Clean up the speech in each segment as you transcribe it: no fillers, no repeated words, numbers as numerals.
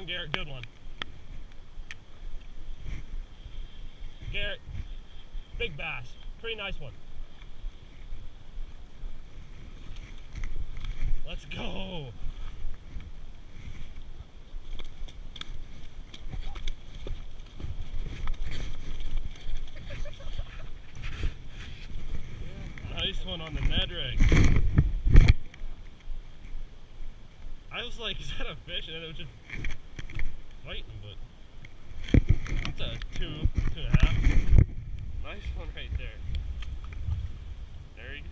one, Garrett. Good one. Garrett. Big bass. Pretty nice one. Let's go. Nice one on the Ned rig. I was like, is that a fish? And then it was just fighting, but it's a 2, 2.5. Nice one right there. There you go.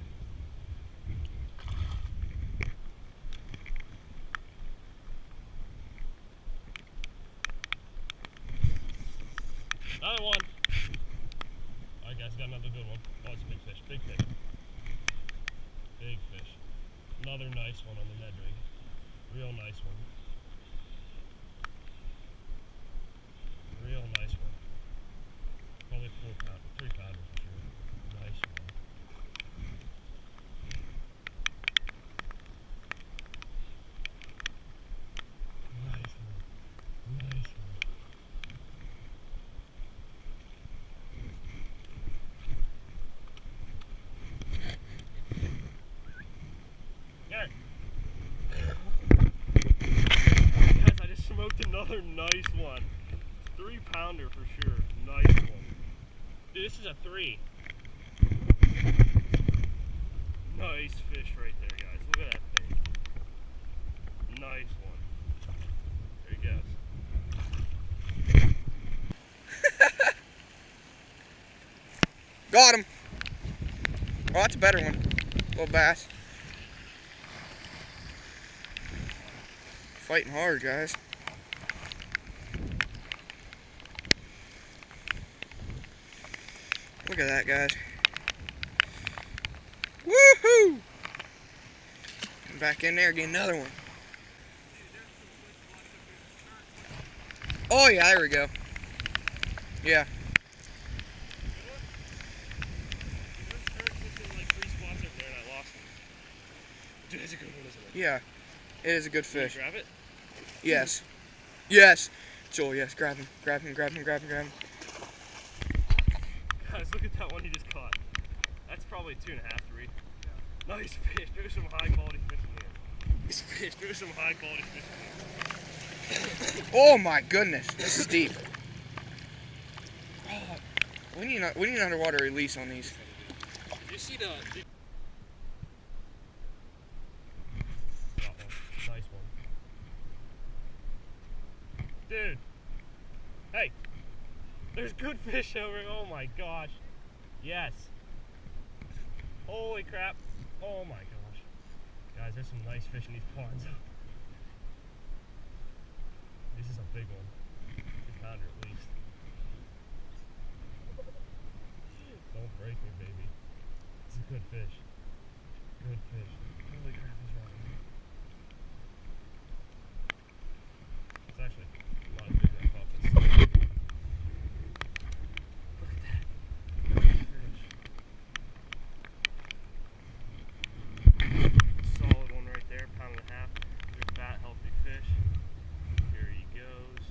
Another one. Alright guys, got another good one. Oh, it's a big fish, big fish. Big fish. Another nice one on the Ned rig. Real nice one. Real nice one. Probably 4 pounder, 3 pounder for sure. Nice one. Nice one. Nice one. Garrett. Guys, I just smoked another nice one. 3 pounder for sure. Nice one. Dude, this is a 3. Nice fish right there, guys. Look at that thing. Nice one. There he goes. Got him. Oh, that's a better one. Little bass. Fighting hard, guys. Look at that, guys. Woohoo! Back in there, get another one. Oh yeah, there we go. Yeah. Dude, that's a good one, isn't it? Yeah. It is a good fish. Can you grab it? Yes. Yes. Joel, yes, grab him. Grab him, grab him, grab him, grab him. Guys, look at that one he just caught. That's probably 2.5, 3. Yeah. Nice fish. There's some high quality fish in here. Nice fish. There's some high quality fish in here. Oh my goodness, this is deep. Oh, we need an underwater release on these. You see the... Nice one. Dude. Hey. There's good fish over here. Oh my gosh. Yes. Holy crap. Oh my gosh. Guys, there's some nice fish in these ponds. This is a big one. 2 pounder at least. Don't break me, baby. This is a good fish. Good fish. Holy crap, he's running. It's actually a lot bigger than I thought this. Look at that. Good fish. Solid one right there, 1.5 pounds. Good fat, healthy fish. Here he goes.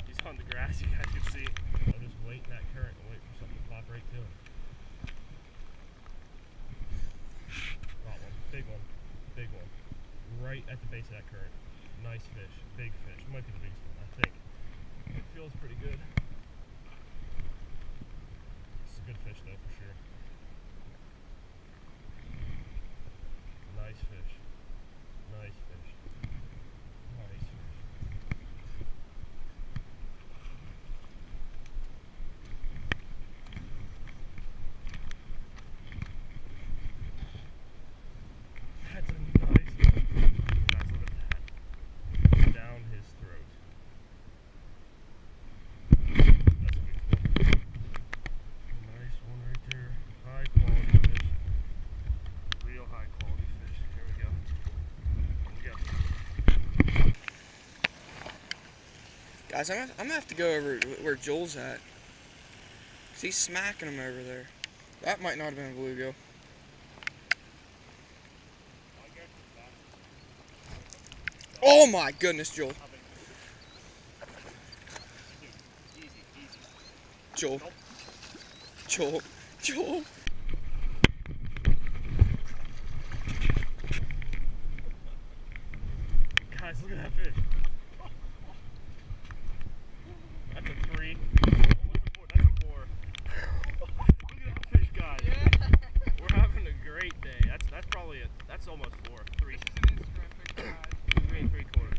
He's on the grass, you guys can see. I'll just wait in that current and wait for something to pop right to him. Got one. Big one. Big one. Right at the base of that current. Nice fish. Big fish. Might be the biggest one, I think. It feels pretty good. It's a good fish though, for sure. Nice fish. Nice fish. Nice fish. That's a nice one. Guys, look at that. Down his throat. That's a big one. Nice one right there. High quality fish. Real high quality fish. Here we go. Here we go. Guys, I'm gonna have to go over where Joel's at. 'Cause he's smacking him over there. That might not have been a bluegill. Oh my goodness, Joel. Joel. Joel. Joel. Guys, look at that fish. That's a 3. Almost a 4. That's a 4. Look at that fish, guys. Yeah. We're having a great day. That's probably it. That's almost 4. 3. 3 and 3/4.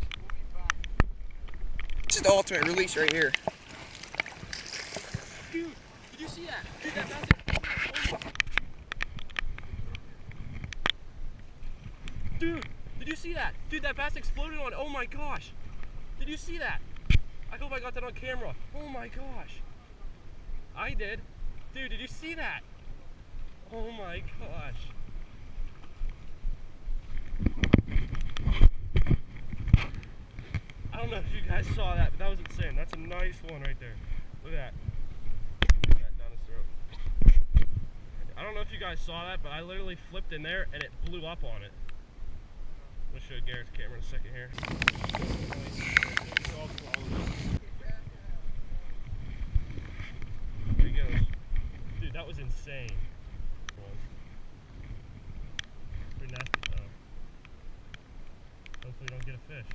This is the ultimate release right here. Dude, did you see that? Dude, that bass Dude, did you see that? Dude, that bass exploded on. Oh my gosh. Did you see that? I hope I got that on camera. Oh my gosh. I did. Dude, did you see that? Oh my gosh. I don't know if you guys saw that, but that was insane. That's a nice one right there. Look at that. Look at that down his throat. I don't know if you guys saw that, but I literally flipped in there and it blew up on it. I'm gonna show Garrett's camera in a second here. There he goes. Dude, that was insane. Pretty nasty though. Hopefully don't get a fish.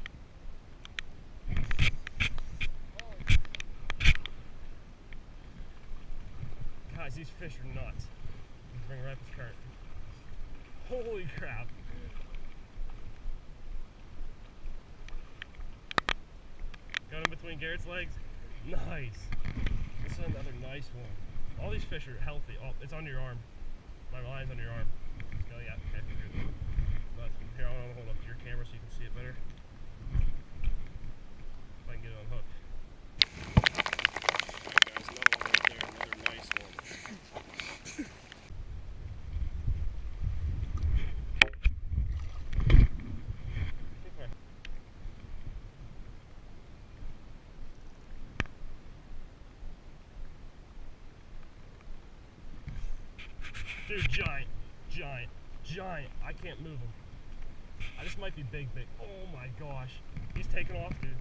Guys, these fish are nuts. Let's bring Rapids current. Holy crap. Got him between Garrett's legs. Nice. This is another nice one. All these fish are healthy. Oh, it's on your arm. My line's on your arm. Oh yeah, okay, good. But here, I want to hold up to your camera so you can see it better. If I can get it unhooked. Guys, another one right there, another nice one. Dude, giant, giant, giant. I can't move him. This might be big. Oh my gosh. He's taking off, dude.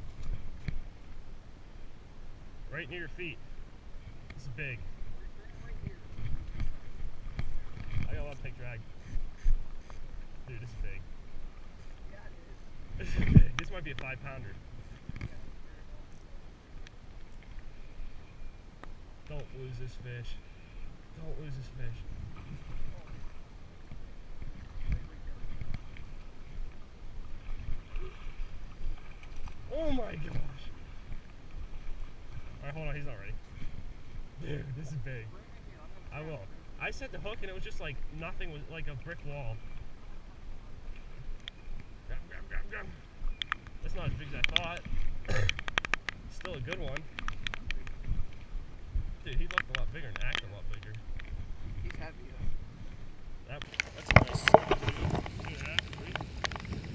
Right near your feet. This is big. I got a lot of big drag. Dude, this is big. This is big. This might be a 5-pounder. Don't lose this fish. Don't lose this fish. Oh my gosh. Alright, hold on, he's not ready. Dude, this is big. I will. I set the hook and it was just like nothing, was like a brick wall. Grab. That's not as big as I thought. Still a good one. Dude, he looked a lot bigger and acted a lot bigger. He's heavy though. That's a nice one. Look at that.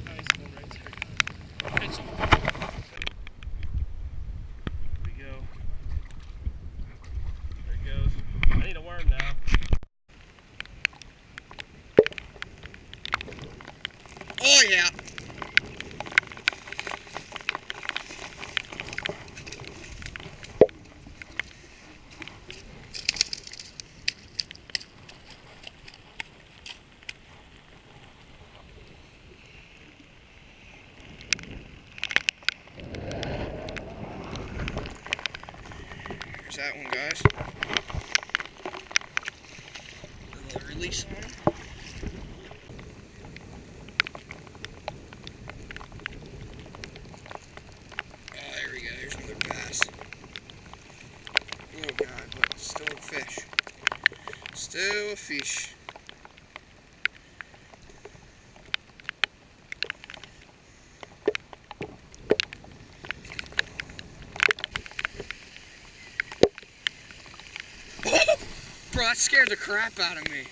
Nice one right there. Pitch him. Here we go. There it goes. I need a worm now. Oh yeah. There's that one, guys. A little release on him. There we go, here's another bass. Oh god, but still a fish. Still a fish. Bro, that scared the crap out of me.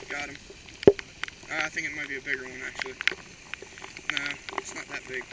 Got him. I think it might be a bigger one, actually. No, it's not that big.